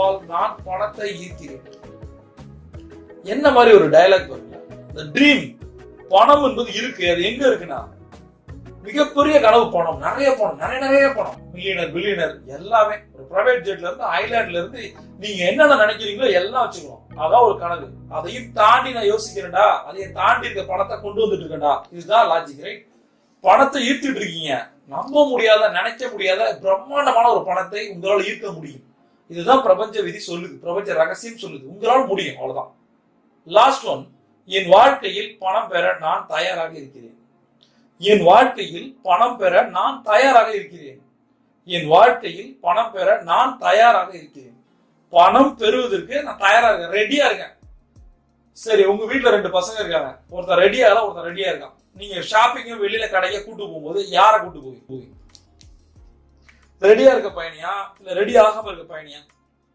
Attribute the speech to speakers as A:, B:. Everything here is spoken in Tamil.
A: ஆல் நான் பணத்தை ஈர்க்கிறேன். என்ன மாதிரி ஒரு டயலாக் பாருங்க. இந்த ட்ரீம், பணம் என்பது இருக்கு. அது எங்க இருக்குன்னா, மிகப்பெரிய கனவு பணம், நிறைய பணம், நிறைய பணம், மில்லியனர் பில்லியனர் எல்லாமே. ஒரு பிரைவேட் ஜெட்ல இருந்து ஐலாண்ட்ல இருந்து நீங்க என்னென்ன நினைக்கிறீங்களோ எல்லாம் வச்சுக்கணும். அதான் ஒரு கனவு. அதையும் தாண்டி நான் யோசிக்கிறேன்டா, அதையும் தாண்டி இருக்க பணத்தை கொண்டு வந்துட்டு இருக்கேன்டா. இதுதான் லாஜிக், ரைட்? பணத்தை ஈர்த்துட்டு இருக்கீங்க. நம்ப முடியாத, நினைக்க முடியாத பிரம்மாண்டமான ஒரு பணத்தை உங்களால் ஈர்க்க முடியும். இதுதான் பிரபஞ்ச விதி சொல்லுது, பிரபஞ்ச ரகசியம் சொல்லுது. உங்களால் முடியும், அவ்வளவுதான். லாஸ்ட் ஒன், என் வாழ்க்கையில் பணம் பெற நான் தயாராக இருக்கிறேன். என் வாழ்க்கையில் பணம் பெற நான் தயாராக இருக்கிறேன். என் வாழ்க்கையில் பணம் பெற நான் தயாராக இருக்கிறேன். பணம் பெறுவதற்கு நான் தயாரா இருக்கேன், ரெடியா இருக்கேன். சரி, உங்க வீட்டுல 2 பசங்க இருக்காங்க. ஒருத்தர் ரெடியா இல்ல, ஒருத்தர் ரெடியா இருக்கான். நீங்க ஷாப்பிங் வெளியில கடைக்க கூட்டு போகும்போது யாரை கூட்டு போவீங்க? ரெடியா இருக்க பையனியா இல்ல ரெடி ஆகாம இருக்க பையனியா?